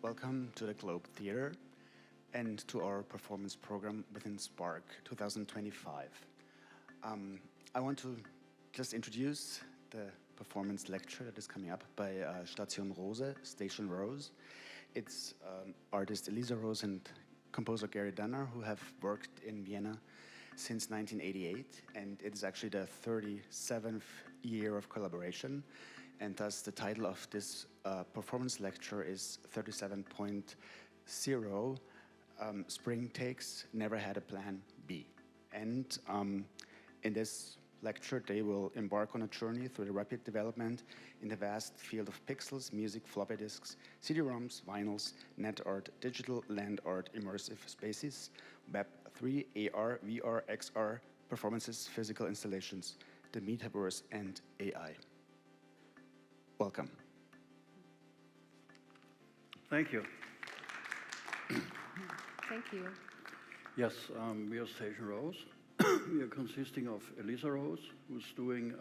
Welcome to the Globe Theatre and to our performance program within Spark 2025. I want to just introduce the performance lecture that is coming up by Station Rose. It's artist Elisa Rose and composer Gary Dunner, who have worked in Vienna since 1988, and it is actually the 37th year of collaboration, and thus the title of this performance lecture is 37.0, Spring Takes, Never Had a Plan B. And in this lecture, they will embark on a journey through the rapid development in the vast field of pixels, music, floppy disks, CD-ROMs, vinyls, net art, digital, land art, immersive spaces, Web 3, AR, VR, XR, performances, physical installations, the metaverse, and AI. Welcome. Thank you. Thank you. Yes, we are Station Rose. We are consisting of Elisa Rose, who's doing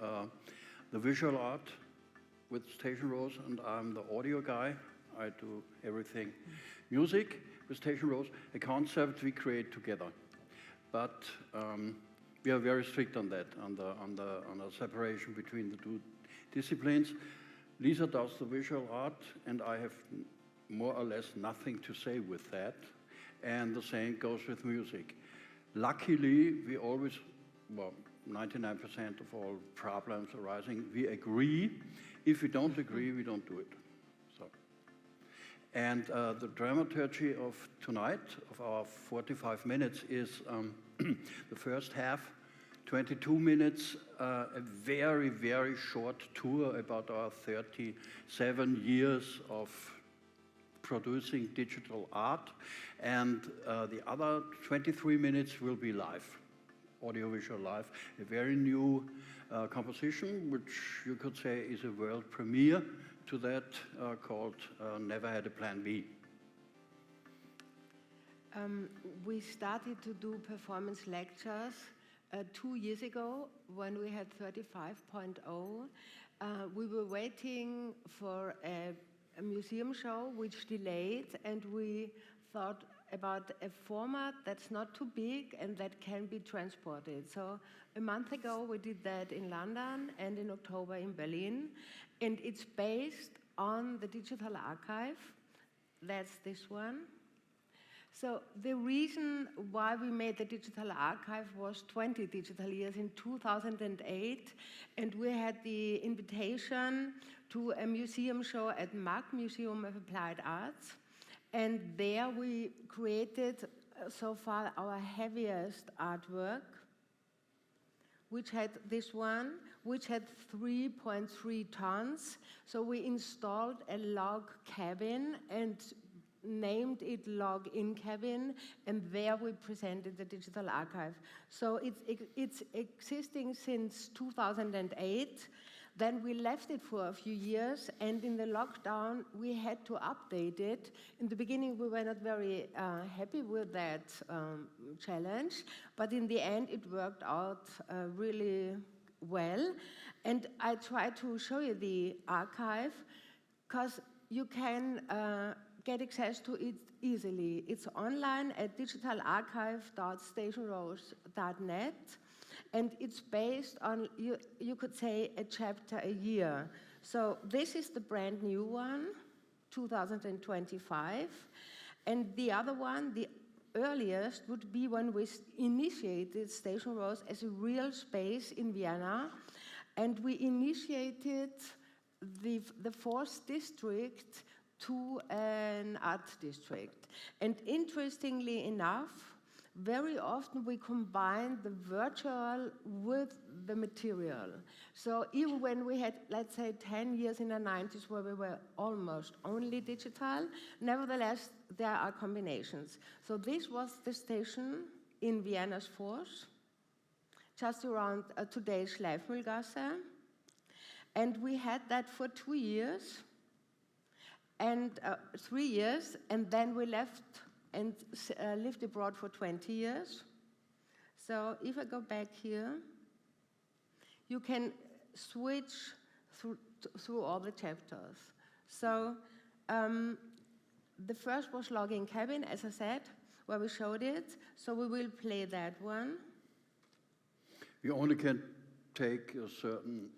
the visual art with Station Rose, and I'm the audio guy. I do everything music with Station Rose, a concept we create together. But we are very strict on that, on the separation between the two disciplines. Lisa does the visual art, and I have more or less nothing to say with that. And the same goes with music. Luckily, we always, 99% of all problems arising, we agree. If we don't agree, we don't do it. So, and the dramaturgy of tonight, of our 45 minutes, is the first half, 22 minutes, a very, very short tour about our 37 years of producing digital art, and the other 23 minutes will be live, audiovisual live, a very new composition, which you could say is a world premiere to that, called Never Had a Plan B. We started to do performance lectures 2 years ago when we had 35.0. We were waiting for a museum show which delayed, and we thought about a format that's not too big and that can be transported. So a month ago we did that in London and in October in Berlin, and it's based on the digital archive. That's this one. So the reason why we made the digital archive was 20 digital years in 2008, and we had the invitation to a museum show at MAG, Museum of Applied Arts, and there we created so far our heaviest artwork, which had this one, which had 3.3 tons. So we installed a log cabin and named it Log-In Cabin, and there we presented the digital archive. So it's existing since 2008. Then we left it for a few years, and in the lockdown we had to update it. In the beginning we were not very happy with that challenge, but in the end it worked out really well. And I try to show you the archive, because you can get access to it easily. It's online at digitalarchive.stationrose.net, and it's based on, you could say, a chapter a year. So this is the brand new one, 2025, and the other one, the earliest, would be when we initiated Station Rose as a real space in Vienna, and we initiated the fourth district to an art district. And interestingly enough, very often we combine the virtual with the material. So even when we had, let's say, 10 years in the 90s where we were almost only digital, nevertheless, there are combinations. So this was the station in Vienna's Force, just around today's Schleifmühlgasse. And we had that for 2 years, and 3 years, and then we left and lived abroad for 20 years. So if I go back here, you can switch through all the chapters. So the first was Logging Cabin, as I said, where we showed it. So we will play that one. We only can take a certain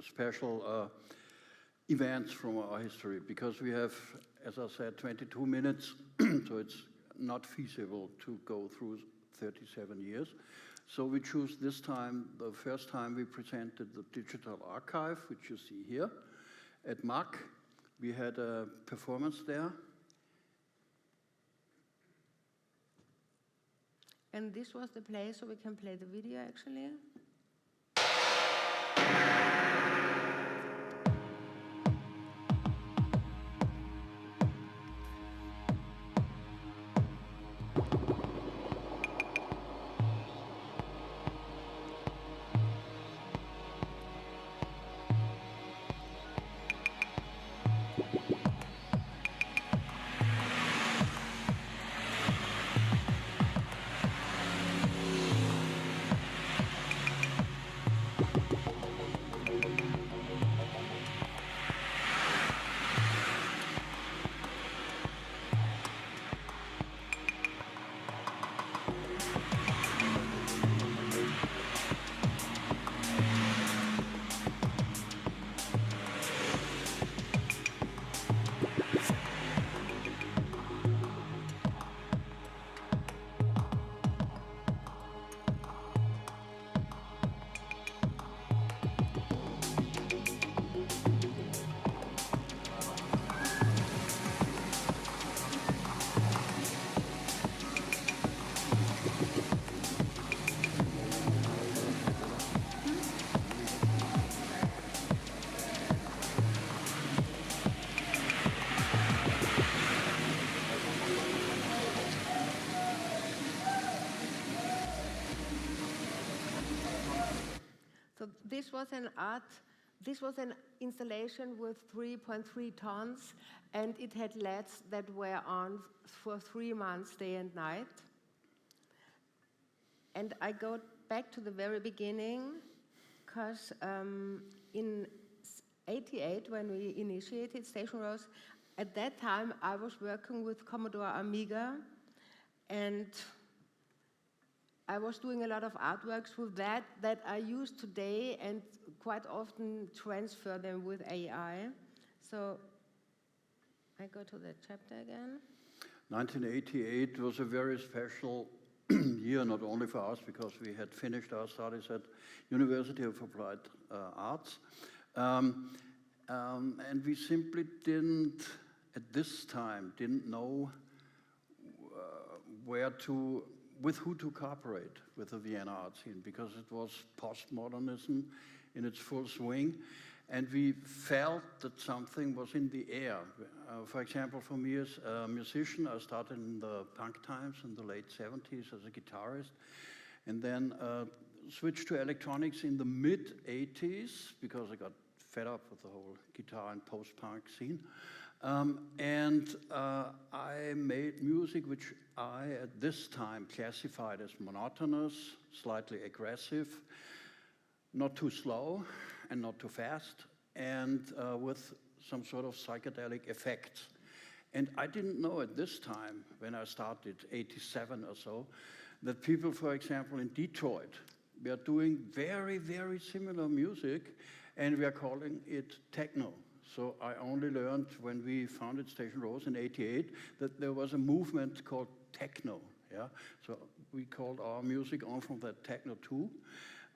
special events from our history because we have, as I said, 22 minutes, so it's not feasible to go through 37 years. So we choose this time, the first time we presented the digital archive, which you see here at MAC. We had a performance there. And this was the place, so we can play the video actually. This was an installation with 3.3 tons, and it had LEDs that were on for 3 months, day and night. And I go back to the very beginning, because in '88, when we initiated Station Rose, at that time I was working with Commodore Amiga, and I was doing a lot of artworks with that I use today and quite often transfer them with AI. So I go to the chapter again. 1988 was a very special year, not only for us, because we had finished our studies at University of Applied Arts. And we simply didn't, at this time, didn't know with who to cooperate with the Vienna art scene, because it was postmodernism in its full swing, and we felt that something was in the air. For example, for me as a musician, I started in the punk times in the late 70s as a guitarist, and then switched to electronics in the mid-80s because I got fed up with the whole guitar and post-punk scene. I made music which I, at this time, classified as monotonous, slightly aggressive, not too slow and not too fast, and with some sort of psychedelic effects. And I didn't know at this time, when I started, '87 or so, that people, for example, in Detroit, were doing very, very similar music, and we are calling it techno. So I only learned when we founded Station Rose in '88 that there was a movement called techno. Yeah, so we called our music on from that techno too,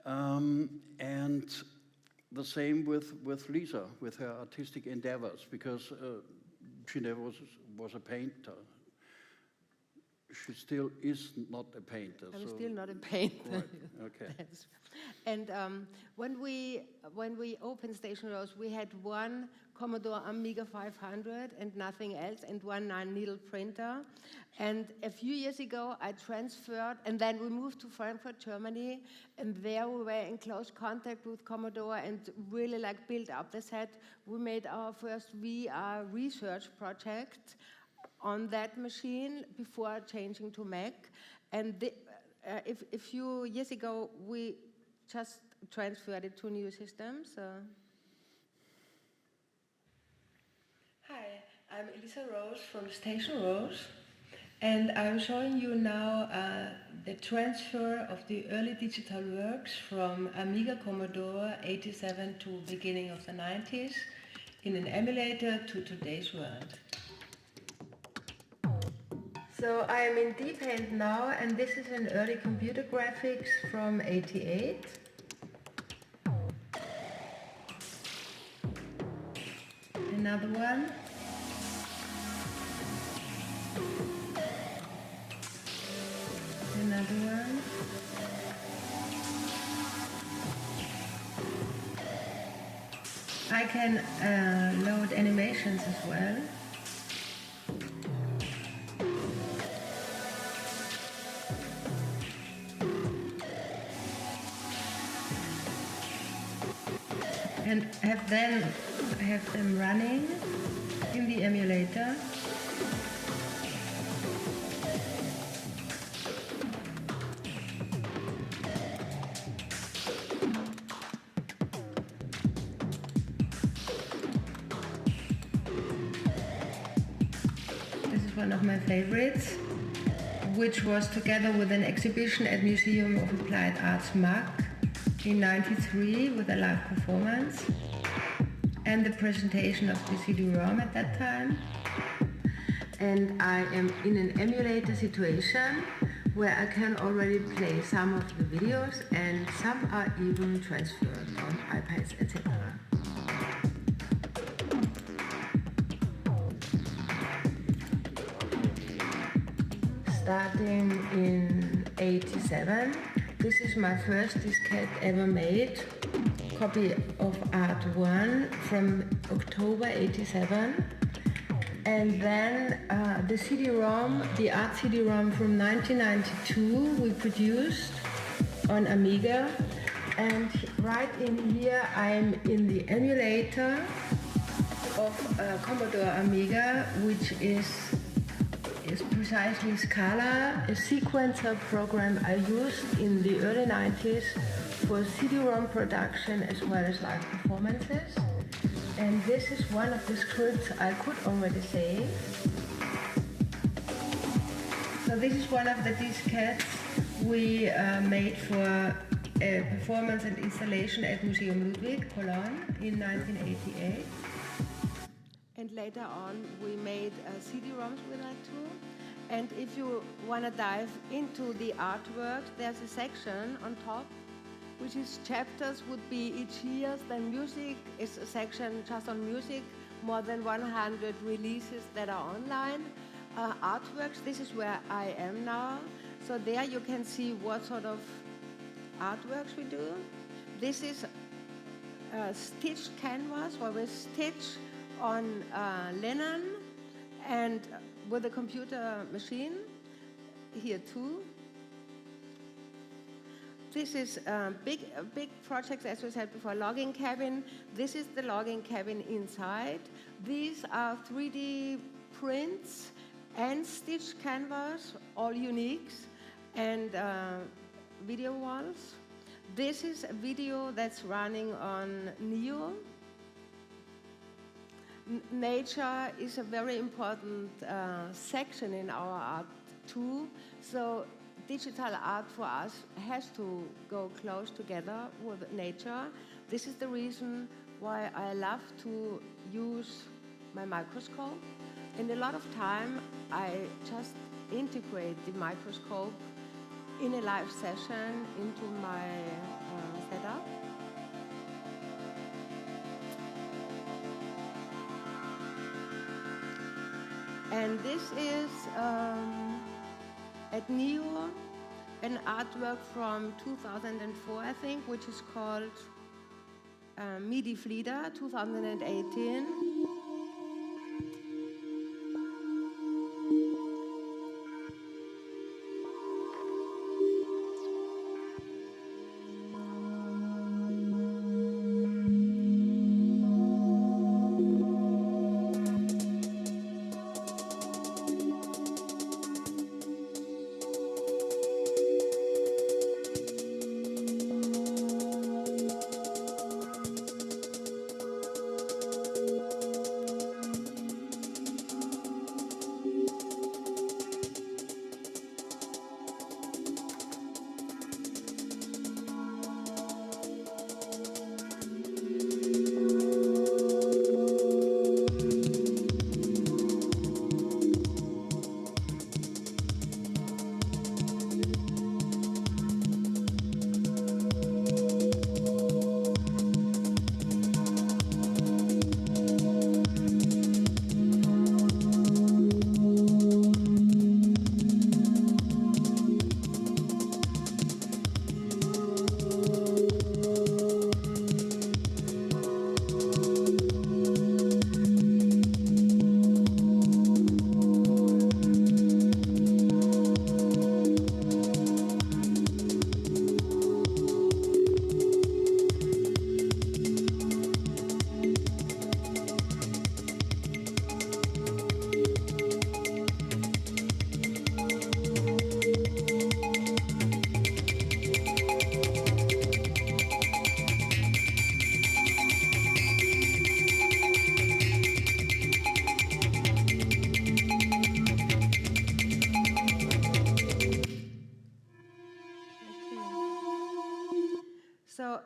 and the same with Lisa, with her artistic endeavors, because she never was a painter. She still is not a painter. I'm still not a painter. Right. Okay. And when we opened Station Rose, we had one Commodore Amiga 500 and nothing else, and one 9-needle printer. And a few years ago, I transferred, and then we moved to Frankfurt, Germany, and there we were in close contact with Commodore and really built up the set. We made our first VR research project on that machine before changing to Mac. And a few years ago, we just transferred it to new systems. Hi, I'm Elisa Rose from Station Rose, and I'm showing you now the transfer of the early digital works from Amiga Commodore 87 to beginning of the 90s in an emulator to today's world. So I am in D-Paint now, and this is an early computer graphics from 88. Another one. Another one. I can load animations as well. And have them running in the emulator. This is one of my favorites, which was together with an exhibition at Museum of Applied Arts MAC in '93 with a live performance and the presentation of the CD-ROM at that time. And I am in an emulator situation where I can already play some of the videos, and some are even transferred on iPads, etc. Starting in '87, this is my first diskette ever made, copy of Art 1 from October '87. And then the CD-ROM, the Art CD-ROM from 1992, we produced on Amiga. And right in here, I'm in the emulator of Commodore Amiga, which is precisely Scala, a sequencer program I used in the early 90s for CD-ROM production as well as live performances. And this is one of the scripts I could already save. So this is one of the diskettes we made for a performance and installation at Museum Ludwig, Cologne in 1988. And later on we made CD-ROMs with that too. And if you want to dive into the artwork, there's a section on top which is chapters would be each year. Then music is a section just on music, more than 100 releases that are online. Artworks, this is where I am now. So there you can see what sort of artworks we do. This is a stitched canvas where we stitch on linen and with a computer machine here too. This is a big project, as we said before, logging cabin. This is the logging cabin inside. These are 3D prints and stitched canvas, all uniques, and video walls. This is a video that's running on Neo. Nature is a very important section in our art too. So digital art for us has to go close together with nature. This is the reason why I love to use my microscope. And a lot of time I just integrate the microscope in a live session into my setup. And this is at Neo, an artwork from 2004, I think, which is called MIDI-Flieder 2018.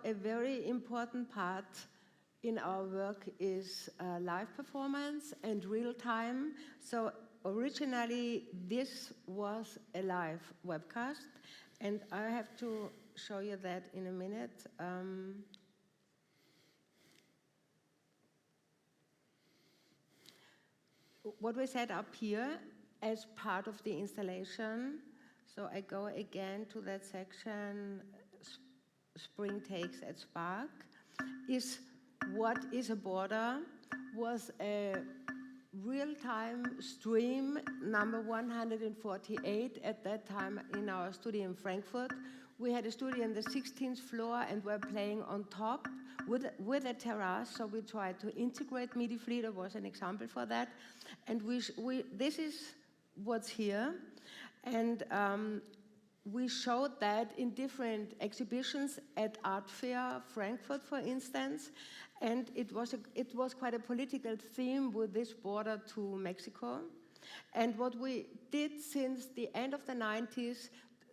a very important part in our work is live performance and real time. So originally, this was a live webcast, and I have to show you that in a minute. What we set up here as part of the installation, so I go again to that section, Spring Takes at Spark, is what is a border, was a real-time stream number 148 at that time in our studio in Frankfurt. We had a studio on the 16th floor and we're playing on top with a terrace, so we tried to integrate MIDI-Flieder was an example for that. And this is what's here. And we showed that in different exhibitions at Art Fair Frankfurt, for instance. And it was quite a political theme with this border to Mexico. And what we did since the end of the 90s,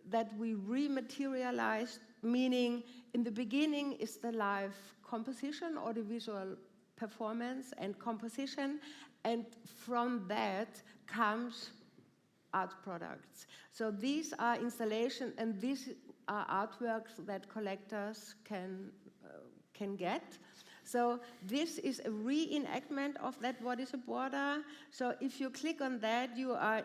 that we rematerialized, meaning in the beginning is the live composition, audiovisual performance and composition, and from that comes art products. So these are installations, and these are artworks that collectors can get. So this is a reenactment of that What is a Border. So if you click on that, you are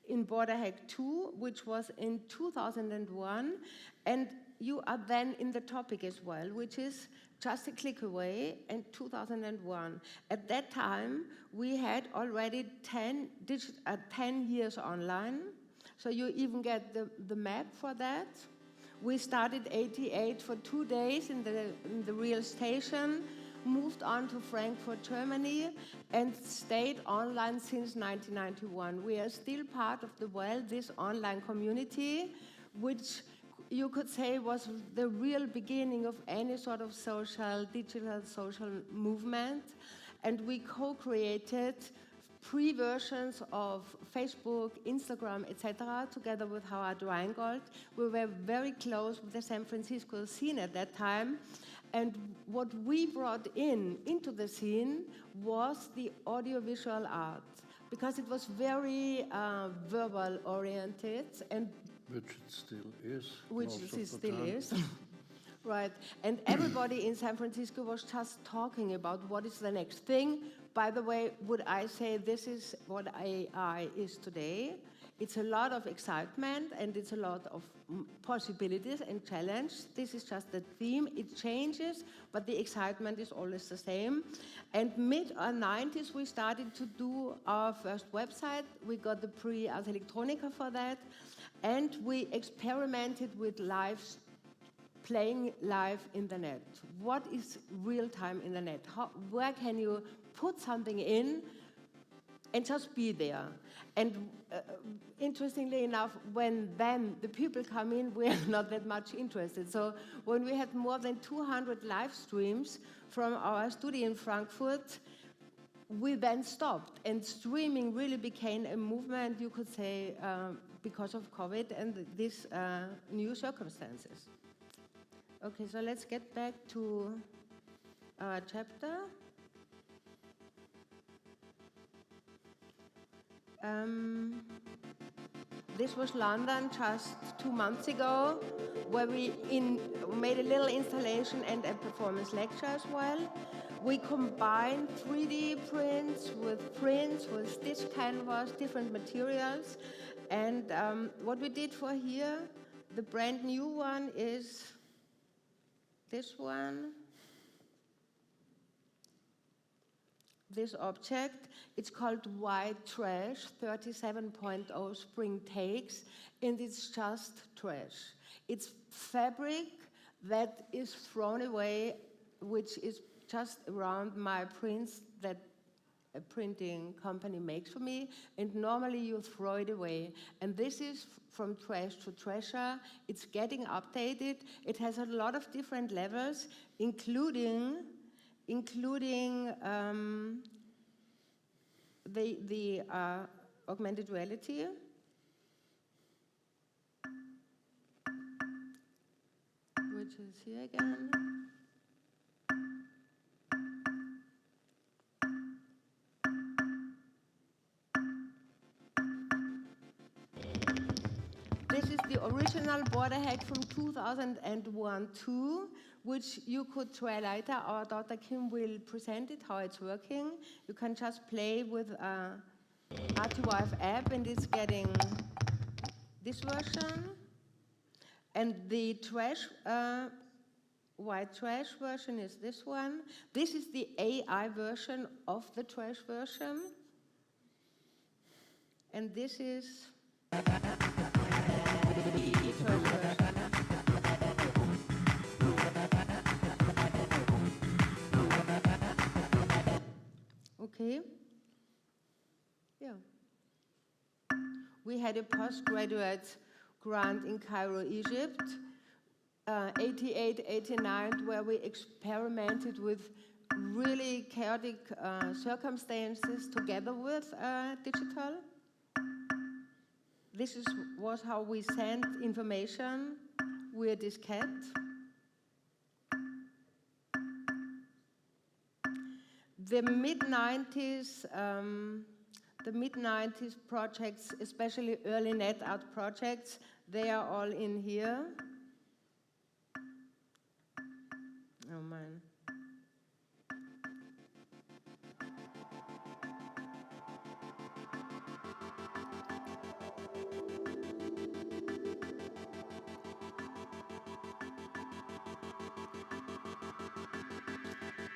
in Border Hack 2, which was in 2001, and you are then in the topic as well, which is just a click away in 2001. At that time, we had already 10 years online, so you even get the map for that. We started 88 for 2 days in the real station, moved on to Frankfurt, Germany, and stayed online since 1991. We are still part of this online community, which you could say was the real beginning of any sort of digital social movement. And we co-created pre-versions of Facebook, Instagram, etc., together with Howard Reingold. We were very close with the San Francisco scene at that time. And what we brought into the scene was the audiovisual art, because it was very verbal-oriented, and which it still is. Which it still is. Right. And everybody in San Francisco was just talking about what is the next thing. By the way, would I say this is what AI is today? It's a lot of excitement and it's a lot of possibilities and challenge. This is just the theme. It changes, but the excitement is always the same. And mid-90s, we started to do our first website. We got the pre-Ars Electronica for that. And we experimented with playing live in the net. What is real-time in the net? Where can you put something in and just be there? And interestingly enough, when then the people come in, we're not that much interested. So when we had more than 200 live streams from our studio in Frankfurt, we then stopped. And streaming really became a movement, you could say, because of COVID and these new circumstances. Okay, so let's get back to our chapter. This was London just 2 months ago, where we made a little installation and a performance lecture as well. We combined 3D prints with stitch canvas, different materials. And what we did for here, the brand new one is this one. This object, it's called White Trash 37.0 Spring Takes, and it's just trash. It's fabric that is thrown away, which is just around my prints that a printing company makes for me, and normally you throw it away. And this is from trash to treasure. It's getting updated. It has a lot of different levels, including the augmented reality. Which which is here again. This is the original border hack from 2001-2, which you could try later. Our daughter Kim will present it, how it's working. You can just play with RTYF app, and it's getting this version. And the trash, white trash version is this one. This is the AI version of the trash version. And this is the trash version. Okay. Yeah. We had a postgraduate grant in Cairo, Egypt, 88, 89, where we experimented with really chaotic circumstances together with digital. This was how we sent information via diskette. The mid-90s projects, especially early net art projects, they are all in here. Oh man.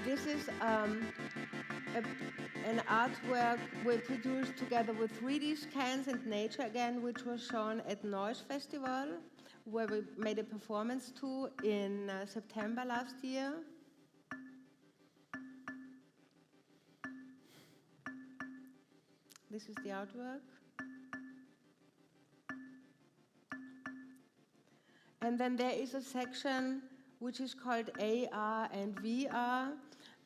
This is an artwork we produced together with 3D scans and nature again, which was shown at Noise Festival, where we made a performance to in September last year. This is the artwork. And then there is a section which is called AR and VR,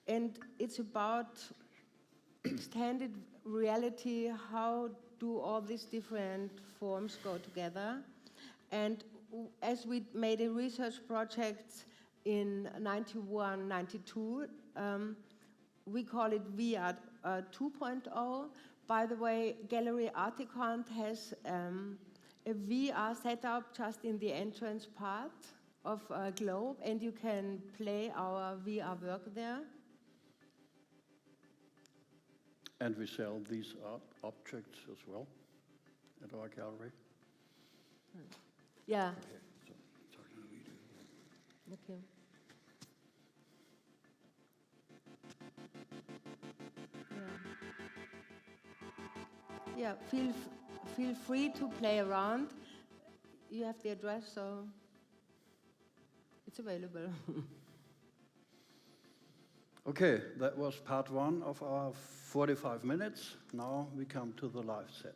and it's about extended reality. How do all these different forms go together? And as we made a research project in 91, 92, we call it VR 2.0. By the way, Gallery Articont has a VR setup just in the entrance part of Globe, and you can play our VR work there. And we sell these art objects as well at our gallery. Yeah. Okay, so talking to video. Okay. Yeah. Yeah. Feel free to play around. You have the address, so it's available. Okay, that was part one of our 45 minutes. Now we come to the live set.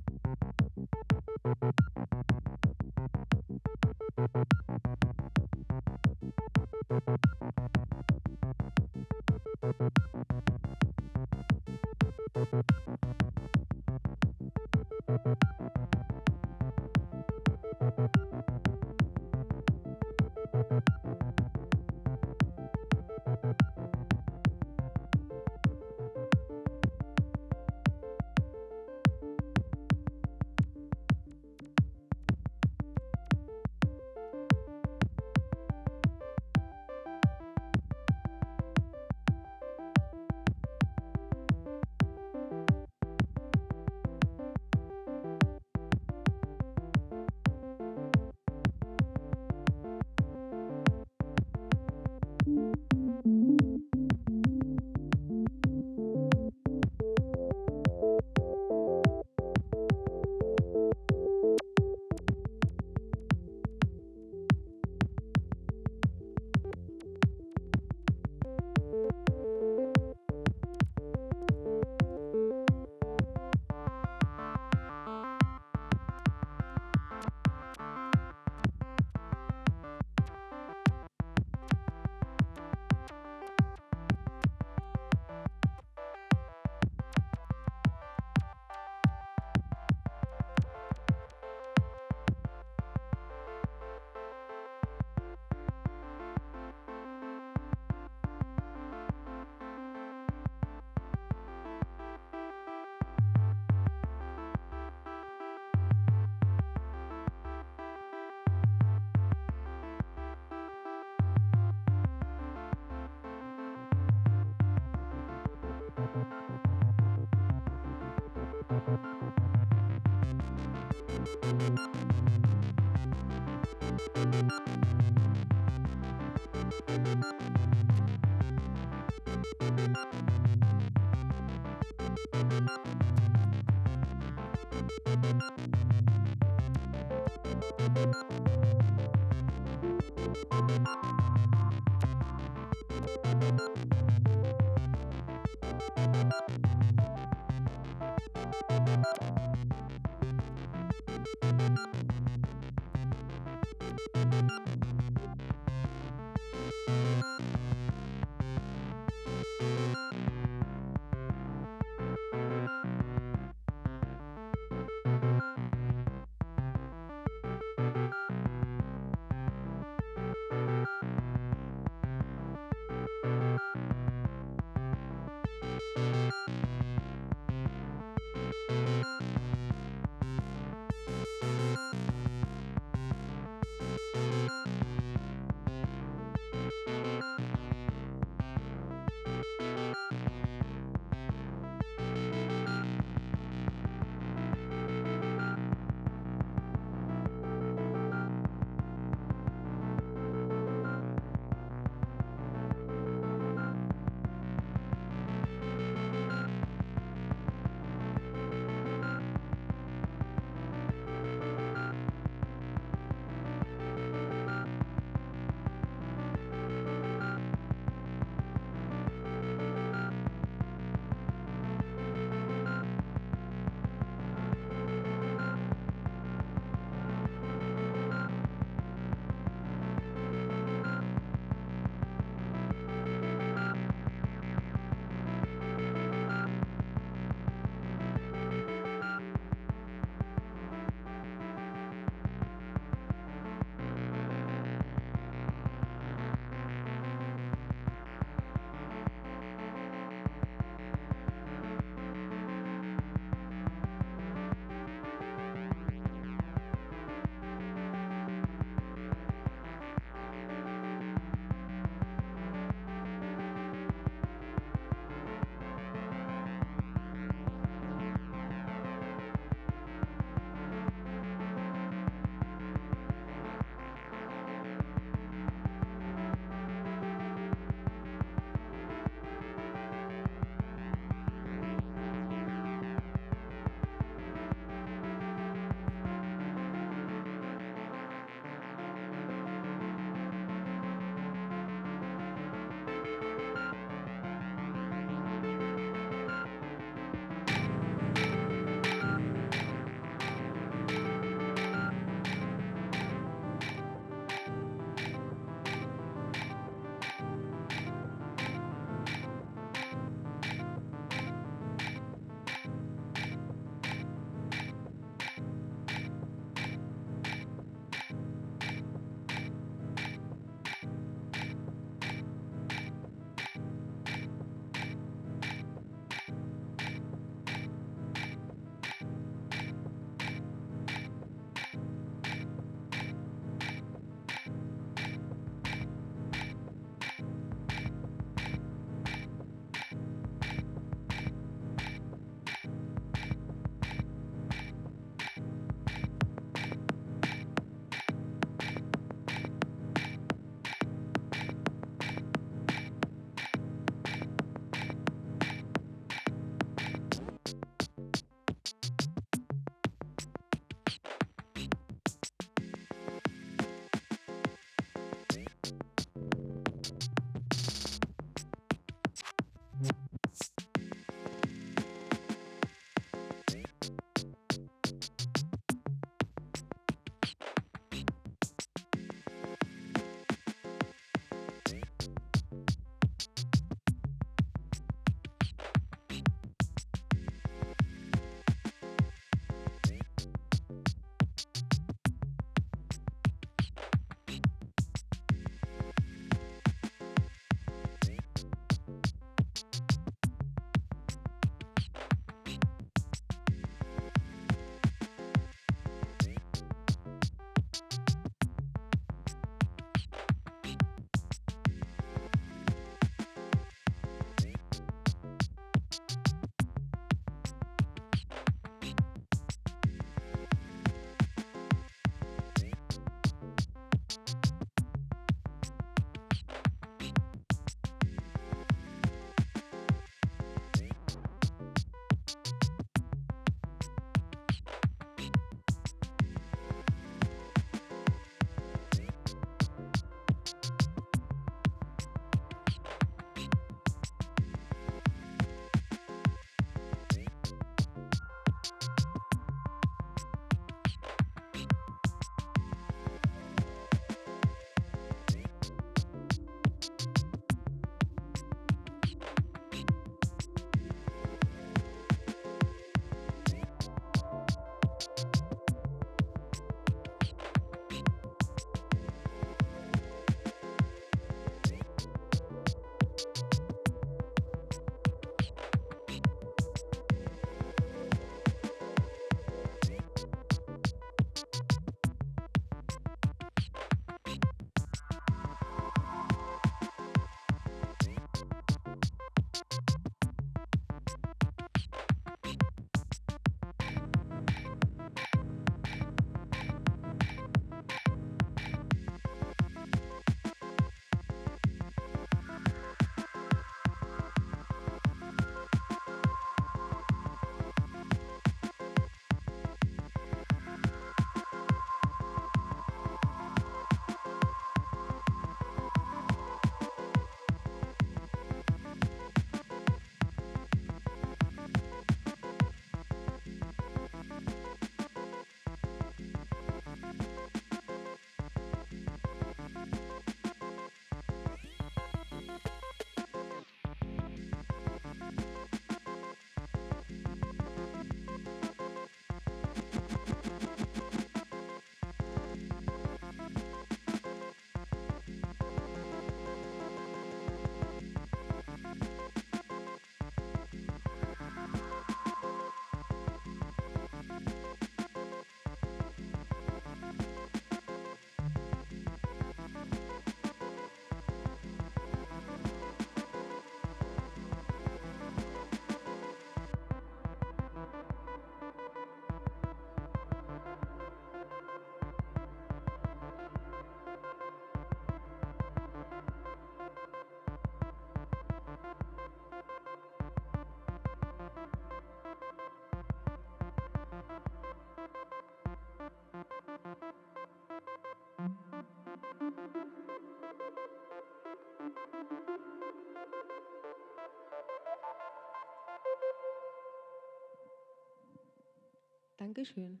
Dankeschön.